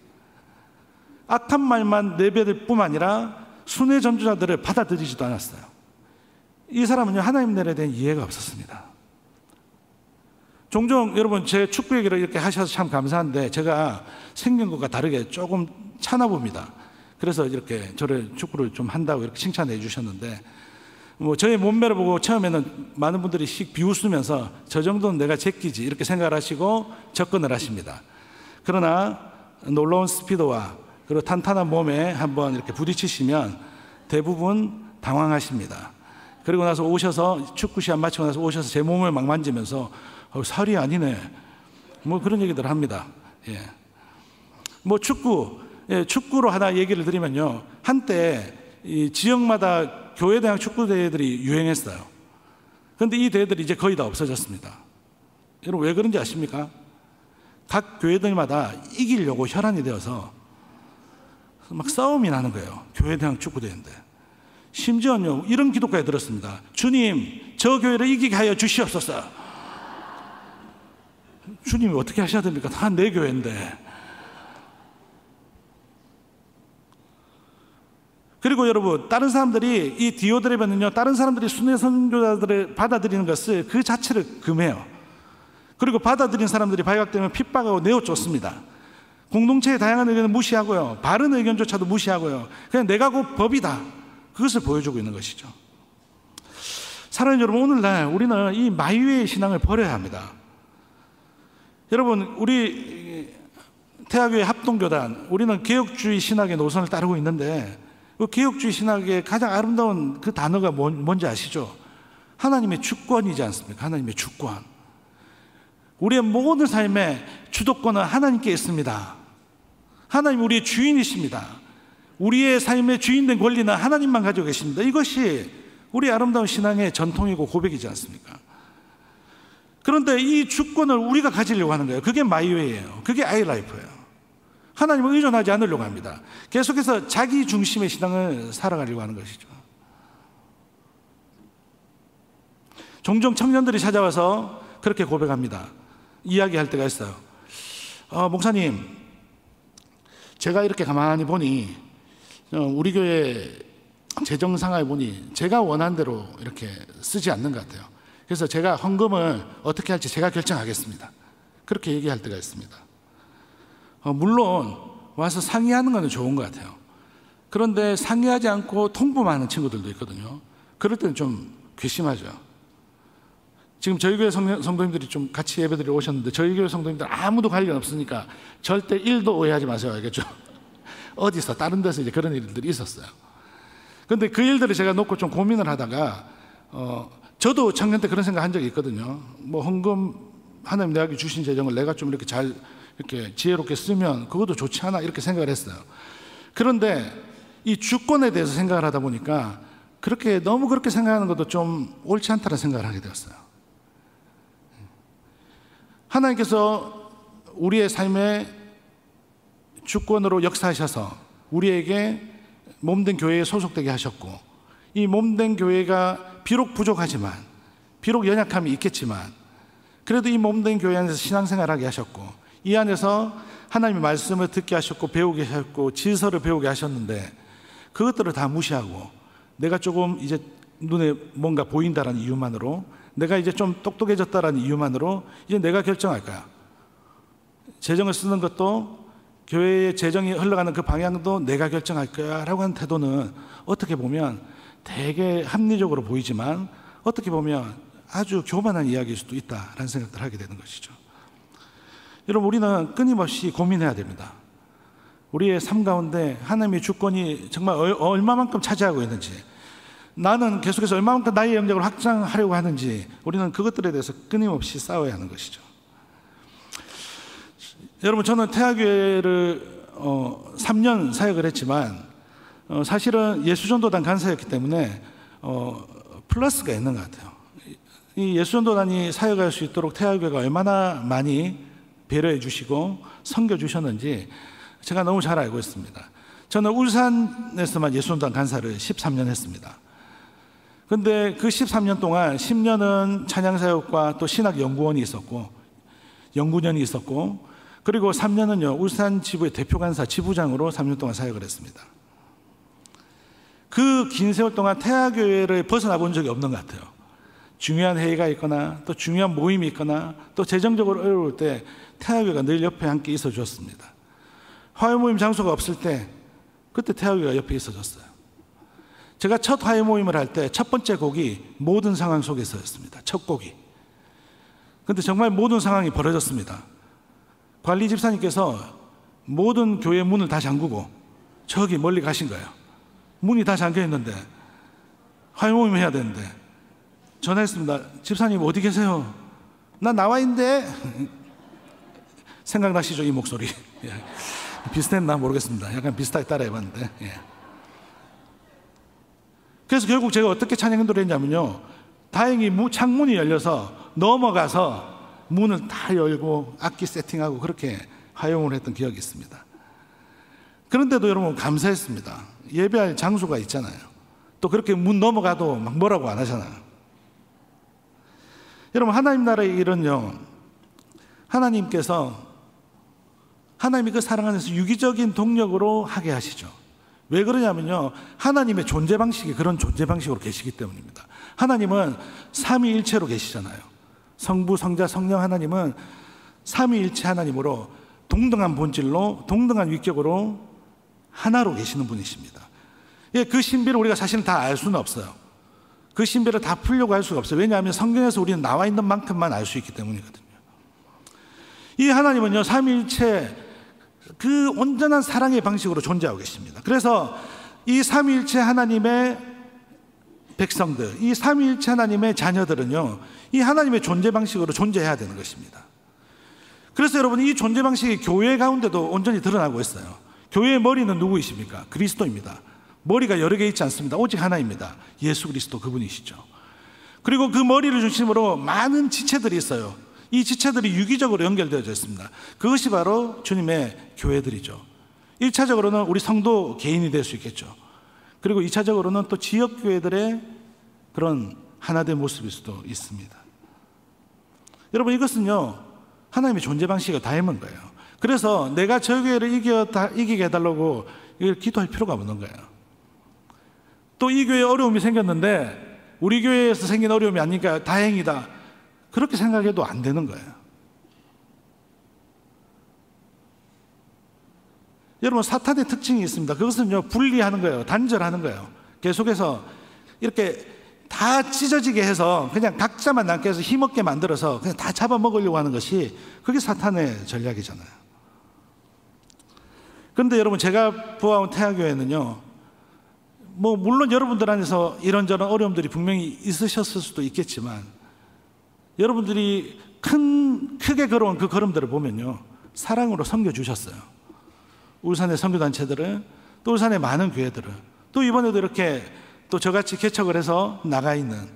Speaker 1: 악한 말만 내뱉을 뿐만 아니라 순회 전주자들을 받아들이지도 않았어요. 이 사람은요 하나님 나라에 대한 이해가 없었습니다. 종종 여러분, 제 축구 얘기를 이렇게 하셔서 참 감사한데 제가 생긴 것과 다르게 조금 차나 봅니다. 그래서 이렇게 저를 축구를 좀 한다고 이렇게 칭찬해 주셨는데, 뭐 저의 몸매를 보고 처음에는 많은 분들이 씩 비웃으면서 저 정도는 내가 제끼지 이렇게 생각을 하시고 접근을 하십니다. 그러나 놀라운 스피드와 그리고 탄탄한 몸에 한번 이렇게 부딪히시면 대부분 당황하십니다. 그리고 나서 오셔서, 축구 시합 마치고 나서 오셔서 제 몸을 막 만지면서 살이 아니네, 뭐 그런 얘기들 합니다. 예. 뭐 축구로 하나 얘기를 드리면요, 한때 이 지역마다 교회대학 축구 대회들이 유행했어요. 그런데 이 대회들이 이제 거의 다 없어졌습니다. 여러분, 왜 그런지 아십니까? 각 교회들마다 이기려고 혈안이 되어서 막 싸움이 나는 거예요. 교회대학 축구 대회인데. 심지어는요 이런 기도까지 들었습니다. 주님, 저 교회를 이기게 하여 주시옵소서. 주님이 어떻게 하셔야 됩니까? 다 내 교회인데. 그리고 여러분, 다른 사람들이, 이 디오드레베는요 다른 사람들이 순회 선교자들을 받아들이는 것을 그 자체를 금해요. 그리고 받아들인 사람들이 발각되면 핍박하고 내어쫓습니다. 공동체의 다양한 의견을 무시하고요, 바른 의견조차도 무시하고요, 그냥 내가 곧 법이다, 그것을 보여주고 있는 것이죠. 사랑하는 여러분, 오늘날 우리는 이 마이웨이 신앙을 버려야 합니다. 여러분, 우리 태학교회 합동교단, 우리는 개혁주의 신학의 노선을 따르고 있는데, 그 개혁주의 신학의 가장 아름다운 그 단어가 뭔지 아시죠? 하나님의 주권이지 않습니까? 하나님의 주권. 우리의 모든 삶의 주도권은 하나님께 있습니다. 하나님 우리의 주인이십니다. 우리의 삶의 주인된 권리는 하나님만 가지고 계십니다. 이것이 우리 아름다운 신앙의 전통이고 고백이지 않습니까? 그런데 이 주권을 우리가 가지려고 하는 거예요. 그게 마이웨이예요. 그게 아이라이프예요. 하나님을 의존하지 않으려고 합니다. 계속해서 자기 중심의 신앙을 살아가려고 하는 것이죠. 종종 청년들이 찾아와서 그렇게 고백합니다. 이야기할 때가 있어요. 목사님, 제가 이렇게 가만히 보니 우리 교회 재정 상황을 보니 제가 원하는 대로 이렇게 쓰지 않는 것 같아요. 그래서 제가 헌금을 어떻게 할지 제가 결정하겠습니다. 그렇게 얘기할 때가 있습니다. 물론 와서 상의하는 건 좋은 것 같아요. 그런데 상의하지 않고 통보만 하는 친구들도 있거든요. 그럴 때는 좀 괘씸하죠. 지금 저희 교회 성도님들이 좀 같이 예배드리러 오셨는데, 저희 교회 성도님들 아무도 관련 없으니까 절대 1도 오해하지 마세요. 알겠죠? 어디서 다른 데서 이제 그런 일들이 있었어요. 그런데 그 일들을 제가 놓고 좀 고민을 하다가 저도 청년 때 그런 생각 한 적이 있거든요. 뭐 헌금, 하나님 내가 주신 재정을 내가 좀 이렇게 잘 이렇게 지혜롭게 쓰면 그것도 좋지 않아, 이렇게 생각을 했어요. 그런데 이 주권에 대해서 생각을 하다 보니까 너무 그렇게 생각하는 것도 좀 옳지 않다는 생각을 하게 되었어요. 하나님께서 우리의 삶에 주권으로 역사하셔서 우리에게 몸된 교회에 소속되게 하셨고, 이 몸된 교회가 비록 부족하지만, 비록 연약함이 있겠지만, 그래도 이 몸된 교회 안에서 신앙생활하게 하셨고, 이 안에서 하나님의 말씀을 듣게 하셨고 배우게 하셨고 질서를 배우게 하셨는데, 그것들을 다 무시하고 내가 조금 이제 눈에 뭔가 보인다라는 이유만으로, 내가 이제 좀 똑똑해졌다라는 이유만으로 이제 내가 결정할 거야, 재정을 쓰는 것도 교회의 재정이 흘러가는 그 방향도 내가 결정할 거야 라고 하는 태도는 어떻게 보면 되게 합리적으로 보이지만 어떻게 보면 아주 교만한 이야기일 수도 있다라는 생각들을 하게 되는 것이죠. 여러분, 우리는 끊임없이 고민해야 됩니다. 우리의 삶 가운데 하나님의 주권이 정말 얼마만큼 차지하고 있는지, 나는 계속해서 얼마만큼 나의 영역을 확장하려고 하는지, 우리는 그것들에 대해서 끊임없이 싸워야 하는 것이죠. 여러분, 저는 태화교회를 3년 사역을 했지만 사실은 예수전도단 간사였기 때문에 플러스가 있는 것 같아요. 이 예수전도단이 사역할 수 있도록 태화교회가 얼마나 많이 배려해 주시고 섬겨 주셨는지 제가 너무 잘 알고 있습니다. 저는 울산에서만 예수전도단 간사를 13년 했습니다. 그런데 그 13년 동안 10년은 찬양사역과 또 신학연구원이 있었고, 연구년이 있었고, 그리고 3년은요 울산 지부의 대표간사 지부장으로 3년 동안 사역을 했습니다. 그 긴 세월 동안 태화교회를 벗어나 본 적이 없는 것 같아요. 중요한 회의가 있거나 또 중요한 모임이 있거나 또 재정적으로 어려울 때 태화교회가 늘 옆에 함께 있어 주었습니다. 화요 모임 장소가 없을 때 그때 태화교회가 옆에 있어 줬어요. 제가 첫 화요 모임을 할 때 첫 번째 곡이 모든 상황 속에서였습니다. 첫 곡이. 근데 정말 모든 상황이 벌어졌습니다. 관리 집사님께서 모든 교회 문을 다 잠그고 저기 멀리 가신 거예요. 문이 다 잠겨 있는데 화요 모임 해야 되는데 전화했습니다. 집사님 어디 계세요? 나 나와 있는데. 생각나시죠? 이 목소리. 예. 비슷했나 모르겠습니다. 약간 비슷하게 따라해봤는데. 예. 그래서 결국 제가 어떻게 찬양 인도를 했냐면요, 다행히 창문이 열려서 넘어가서 문을 다 열고 악기 세팅하고 그렇게 화용을 했던 기억이 있습니다. 그런데도 여러분 감사했습니다. 예배할 장소가 있잖아요. 또 그렇게 문 넘어가도 막 뭐라고 안 하잖아요. 여러분, 하나님 나라의 일은요, 하나님께서 하나님이 그 사랑 안에서 유기적인 동력으로 하게 하시죠. 왜 그러냐면요, 하나님의 존재 방식이 그런 존재 방식으로 계시기 때문입니다. 하나님은 삼위일체로 계시잖아요. 성부, 성자, 성령 하나님은 삼위일체 하나님으로 동등한 본질로 동등한 위격으로 하나로 계시는 분이십니다. 예, 그 신비를 우리가 사실은 다 알 수는 없어요. 그 신비를 다 풀려고 할 수가 없어요. 왜냐하면 성경에서 우리는 나와 있는 만큼만 알 수 있기 때문이거든요. 이 하나님은요, 삼위일체 그 온전한 사랑의 방식으로 존재하고 계십니다. 그래서 이 삼위일체 하나님의 백성들, 이 삼위일체 하나님의 자녀들은요, 이 하나님의 존재 방식으로 존재해야 되는 것입니다. 그래서 여러분, 이 존재 방식이 교회 가운데도 온전히 드러나고 있어요. 교회의 머리는 누구이십니까? 그리스도입니다. 머리가 여러 개 있지 않습니다. 오직 하나입니다. 예수 그리스도 그분이시죠. 그리고 그 머리를 중심으로 많은 지체들이 있어요. 이 지체들이 유기적으로 연결되어져 있습니다. 그것이 바로 주님의 교회들이죠. 1차적으로는 우리 성도 개인이 될 수 있겠죠. 그리고 2차적으로는 또 지역교회들의 그런 하나된 모습일 수도 있습니다. 여러분, 이것은요, 하나님의 존재 방식을 닮은 거예요. 그래서 내가 저 교회를 이기게 해달라고 이걸 기도할 필요가 없는 거예요. 또 이 교회에 어려움이 생겼는데 우리 교회에서 생긴 어려움이 아니니까 다행이다, 그렇게 생각해도 안 되는 거예요. 여러분, 사탄의 특징이 있습니다. 그것은요, 분리하는 거예요. 단절하는 거예요. 계속해서 이렇게 다 찢어지게 해서 그냥 각자만 남게 해서 힘없게 만들어서 그냥 다 잡아먹으려고 하는 것이, 그게 사탄의 전략이잖아요. 그런데 여러분, 제가 보아온 태화교회는요, 뭐 물론 여러분들 안에서 이런저런 어려움들이 분명히 있으셨을 수도 있겠지만, 여러분들이 크게 걸어온 그 걸음들을 보면요, 사랑으로 섬겨주셨어요. 울산의 선교단체들을, 또 울산의 많은 교회들을, 또 이번에도 이렇게 또 저같이 개척을 해서 나가 있는,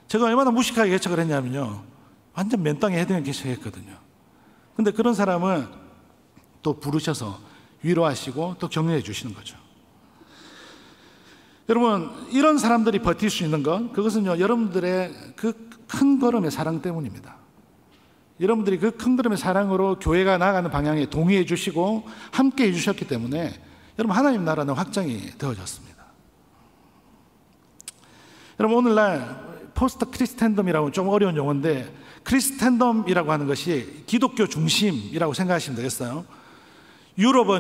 Speaker 1: 제가 얼마나 무식하게 개척을 했냐면요, 완전 맨땅에 헤딩을 개척했거든요. 근데 그런 사람은 또 부르셔서 위로하시고 또 격려해 주시는 거죠. 여러분, 이런 사람들이 버틸 수 있는 것, 그것은요, 여러분들의 그 큰 걸음의 사랑 때문입니다. 여러분들이 그 큰 걸음의 사랑으로 교회가 나아가는 방향에 동의해 주시고 함께 해 주셨기 때문에 여러분, 하나님 나라는 확장이 되어졌습니다. 여러분, 오늘날 포스트 크리스텐덤이라고 좀 어려운 용어인데, 크리스텐덤이라고 하는 것이 기독교 중심이라고 생각하시면 되겠어요.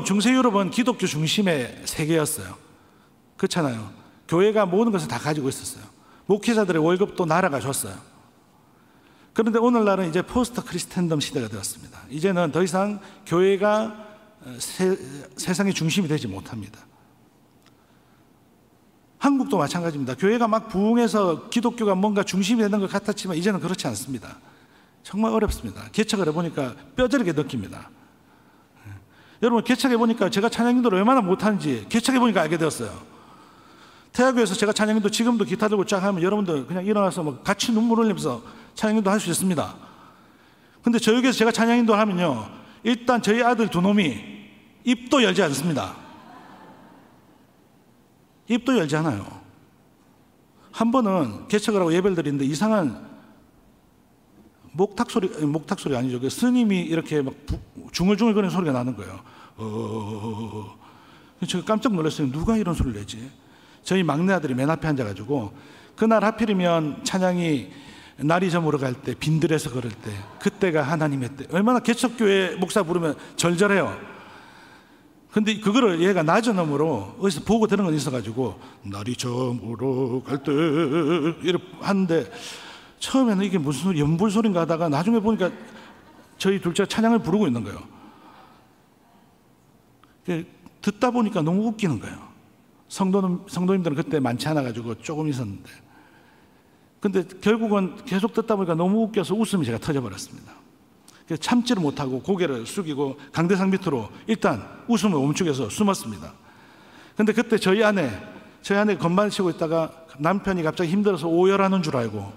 Speaker 1: 중세 유럽은 기독교 중심의 세계였어요. 그렇잖아요. 교회가 모든 것을 다 가지고 있었어요. 목회자들의 월급도 나라가 줬어요. 그런데 오늘날은 이제 포스트 크리스텐덤 시대가 되었습니다. 이제는 더 이상 교회가 세상의 중심이 되지 못합니다. 한국도 마찬가지입니다. 교회가 막 부흥해서 기독교가 뭔가 중심이 되는 것 같았지만 이제는 그렇지 않습니다. 정말 어렵습니다. 개척을 해보니까 뼈저리게 느낍니다. 여러분, 개척해보니까 제가 찬양인도를 얼마나 못하는지 개척해보니까 알게 되었어요. 태학교에서 제가 찬양인도 지금도 기타 들고 쫙 하면 여러분들 그냥 일어나서 막 같이 눈물 흘리면서 찬양인도 할 수 있습니다. 근데 저녁에서 제가 찬양인도 하면요, 일단 저희 아들 두 놈이 입도 열지 않습니다. 입도 열지 않아요. 한 번은 개척을 하고 예배를 드리는데 이상한 목탁 소리 아니죠. 스님이 이렇게 막 중얼중얼 거리는 소리가 나는 거예요. 제가 깜짝 놀랐어요. 누가 이런 소리를 내지? 저희 막내 아들이 맨 앞에 앉아가지고, 그날 하필이면 찬양이 날이 저물어 갈 때, 빈들에서 걸을 때, 그때가 하나님의 때. 얼마나 개척교회 목사 부르면 절절해요. 근데 그거를 얘가 낮은 음으로 어디서 보고 들은 건 있어가지고, 날이 저물어 갈 때 이렇게 하는데, 처음에는 이게 무슨 소리, 연불 소리인가 하다가 나중에 보니까 저희 둘째가 찬양을 부르고 있는 거예요. 듣다 보니까 너무 웃기는 거예요. 성도님들은 그때 많지 않아가지고 조금 있었는데, 근데 결국은 계속 듣다 보니까 너무 웃겨서 웃음이 제가 터져버렸습니다. 그래서 참지를 못하고 고개를 숙이고 강대상 밑으로 일단 웃음을 멈추게해서 숨었습니다. 근데 그때 저희 아내 건반 치고 있다가 남편이 갑자기 힘들어서 오열하는 줄 알고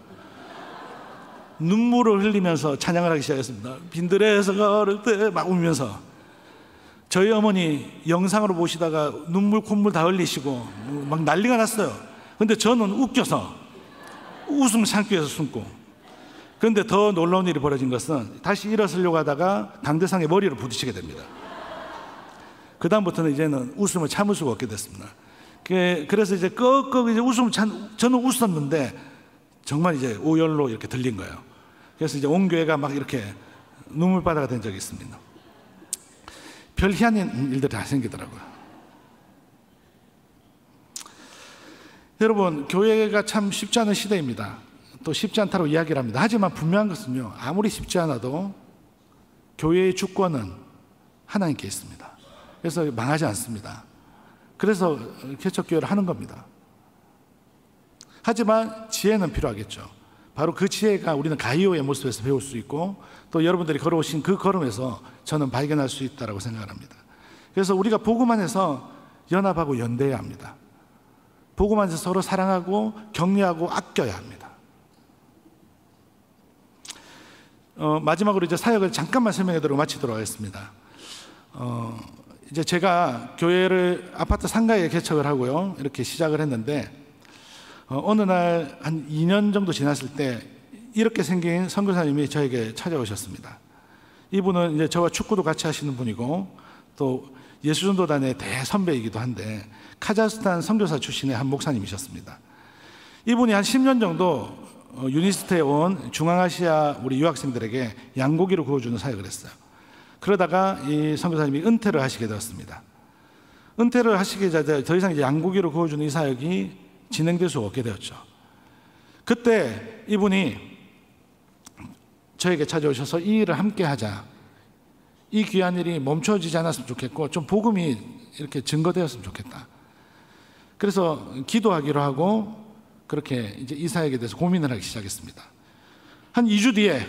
Speaker 1: 눈물을 흘리면서 찬양을 하기 시작했습니다. 빈들에서 걸을 때 막 울면서. 저희 어머니 영상으로 보시다가 눈물 콧물 다 흘리시고 막 난리가 났어요. 근데 저는 웃겨서 웃음 참기 위해서 숨고. 그런데 더 놀라운 일이 벌어진 것은 다시 일어서려고 하다가 강대상에 머리를 부딪히게 됩니다. 그 다음부터는 이제는 웃음을 참을 수가 없게 됐습니다. 그래서 이제 꺽꺽 이제 저는 웃었는데 정말 이제 오열로 이렇게 들린 거예요. 그래서 이제 온 교회가 막 이렇게 눈물바다가 된 적이 있습니다. 별 희한한 일들이 다 생기더라고요. 여러분, 교회가 참 쉽지 않은 시대입니다. 또 쉽지 않다고 이야기를 합니다. 하지만 분명한 것은요, 아무리 쉽지 않아도 교회의 주권은 하나님께 있습니다. 그래서 망하지 않습니다. 그래서 개척교회를 하는 겁니다. 하지만 지혜는 필요하겠죠. 바로 그 지혜가 우리는 가이오의 모습에서 배울 수 있고, 또 여러분들이 걸어오신 그 걸음에서 저는 발견할 수 있다고 생각을 합니다. 그래서 우리가 복음 안에서 연합하고 연대해야 합니다. 복음 안에서 서로 사랑하고 격려하고 아껴야 합니다. 마지막으로 이제 사역을 잠깐만 설명해드리고 마치도록 하겠습니다. 이제 제가 교회를 아파트 상가에 개척을 하고요, 이렇게 시작을 했는데, 어느 날 한 2년 정도 지났을 때 이렇게 생긴 선교사님이 저에게 찾아오셨습니다. 이분은 이제 저와 축구도 같이 하시는 분이고 또 예수전도단의 대선배이기도 한데 카자흐스탄 선교사 출신의 한 목사님이셨습니다. 이분이 한 10년 정도 유니스트에 온 중앙아시아 우리 유학생들에게 양고기를 구워주는 사역을 했어요. 그러다가 이 선교사님이 은퇴를 하시게 되었습니다. 은퇴를 하시게 되자 더 이상 이제 양고기를 구워주는 이 사역이 진행될 수 없게 되었죠. 그때 이분이 저에게 찾아오셔서 이 일을 함께 하자. 이 귀한 일이 멈춰지지 않았으면 좋겠고 좀 복음이 이렇게 증거되었으면 좋겠다. 그래서 기도하기로 하고 그렇게 이제 이 사역에 대해서 고민을 하기 시작했습니다. 한 2주 뒤에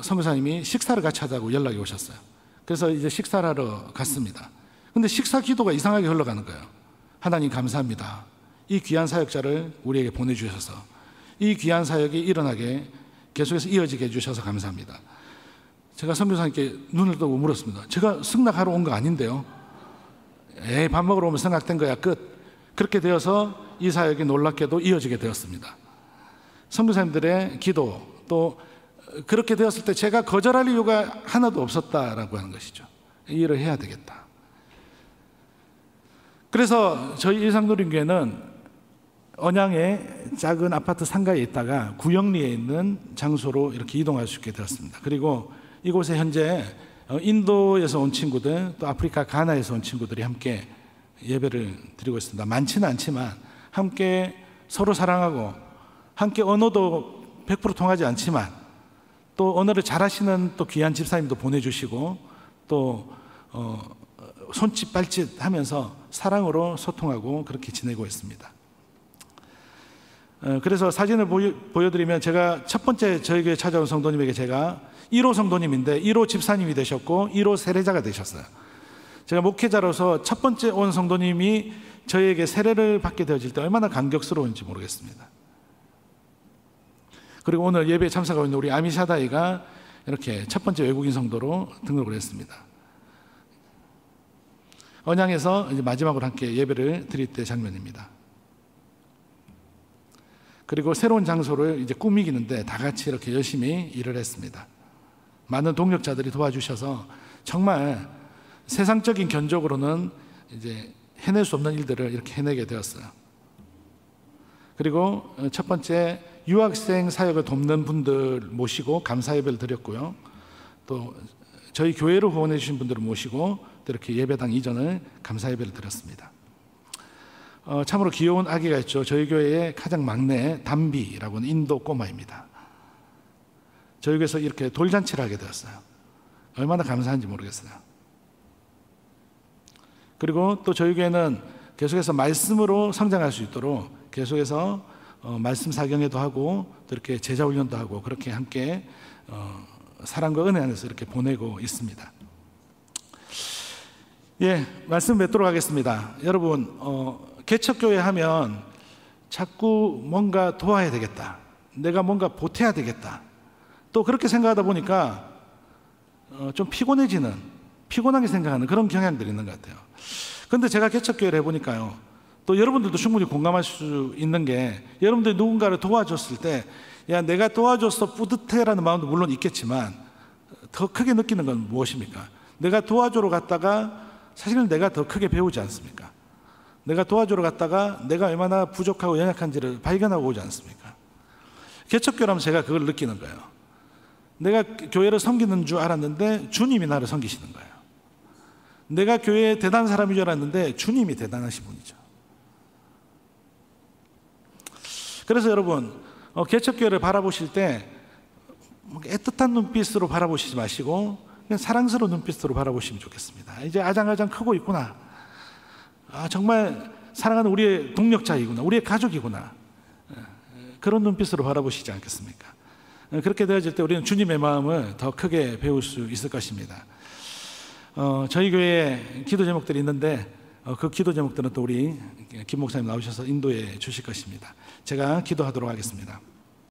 Speaker 1: 선교사님이 식사를 같이 하자고 연락이 오셨어요. 그래서 이제 식사를 하러 갔습니다. 근데 식사 기도가 이상하게 흘러가는 거예요. 하나님 감사합니다. 이 귀한 사역자를 우리에게 보내주셔서 이 귀한 사역이 일어나게 계속해서 이어지게 해주셔서 감사합니다. 제가 선교사님께 눈을 뜨고 물었습니다. 제가 승낙하러 온 거 아닌데요. 에이, 밥 먹으러 오면 승낙된 거야, 끝. 그렇게 되어서 이 사역이 놀랍게도 이어지게 되었습니다. 선교사님들의 기도, 또 그렇게 되었을 때 제가 거절할 이유가 하나도 없었다라고 하는 것이죠. 이 일을 해야 되겠다. 그래서 저희 일상누린교회는 언양의 작은 아파트 상가에 있다가 구영리에 있는 장소로 이렇게 이동할 수 있게 되었습니다. 그리고 이곳에 현재 인도에서 온 친구들, 또 아프리카 가나에서 온 친구들이 함께 예배를 드리고 있습니다. 많지는 않지만 함께 서로 사랑하고, 함께 언어도 100% 통하지 않지만 또 언어를 잘하시는 또 귀한 집사님도 보내주시고, 또 손짓 발짓 하면서 사랑으로 소통하고 그렇게 지내고 있습니다. 그래서 사진을 보여드리면, 제가 첫 번째 저희 교회 찾아온 성도님에게 제가 1호 성도님인데 1호 집사님이 되셨고 1호 세례자가 되셨어요. 제가 목회자로서 첫 번째 온 성도님이 저희에게 세례를 받게 되어질 때 얼마나 감격스러운지 모르겠습니다. 그리고 오늘 예배에 참석하고 있는 우리 아미샤다이가 이렇게 첫 번째 외국인 성도로 등록을 했습니다. 언양에서 이제 마지막으로 함께 예배를 드릴 때 장면입니다. 그리고 새로운 장소를 이제 꾸미기는데 다 같이 이렇게 열심히 일을 했습니다. 많은 동력자들이 도와주셔서 정말 세상적인 견적으로는 이제 해낼 수 없는 일들을 이렇게 해내게 되었어요. 그리고 첫 번째 유학생 사역을 돕는 분들 모시고 감사 예배를 드렸고요. 또 저희 교회를 후원해 주신 분들을 모시고 또 이렇게 예배당 이전을 감사 예배를 드렸습니다. 참으로 귀여운 아기가 있죠. 저희 교회의 가장 막내 담비라고 하는 인도 꼬마입니다. 저희 교회에서 이렇게 돌잔치를 하게 되었어요. 얼마나 감사한지 모르겠어요. 그리고 또 저희 교회는 계속해서 말씀으로 성장할 수 있도록 계속해서 말씀 사경회도 하고 또 이렇게 제자 훈련도 하고 그렇게 함께 사랑과 은혜 안에서 이렇게 보내고 있습니다. 예, 말씀 맺도록 하겠습니다. 여러분, 개척교회 하면 자꾸 뭔가 도와야 되겠다, 내가 뭔가 보태야 되겠다, 또 그렇게 생각하다 보니까 좀 피곤하게 생각하는 그런 경향들이 있는 것 같아요. 그런데 제가 개척교회를 해보니까요, 또 여러분들도 충분히 공감할 수 있는 게, 여러분들이 누군가를 도와줬을 때 야, 내가 도와줘서 뿌듯해라는 마음도 물론 있겠지만 더 크게 느끼는 건 무엇입니까? 내가 도와주러 갔다가 사실은 내가 더 크게 배우지 않습니까? 내가 도와주러 갔다가 내가 얼마나 부족하고 연약한지를 발견하고 오지 않습니까? 개척교회라면 제가 그걸 느끼는 거예요. 내가 교회를 섬기는 줄 알았는데 주님이 나를 섬기시는 거예요. 내가 교회에 대단한 사람인 줄 알았는데 주님이 대단하신 분이죠. 그래서 여러분, 개척교회를 바라보실 때 애틋한 눈빛으로 바라보시지 마시고 그냥 사랑스러운 눈빛으로 바라보시면 좋겠습니다. 이제 아장아장 크고 있구나, 정말 사랑하는 우리의 동력자이구나, 우리의 가족이구나, 그런 눈빛으로 바라보시지 않겠습니까? 그렇게 되어질 때 우리는 주님의 마음을 더 크게 배울 수 있을 것입니다. 저희 교회에 기도 제목들이 있는데 그 기도 제목들은 또 우리 김 목사님 나오셔서 인도해 주실 것입니다. 제가 기도하도록 하겠습니다.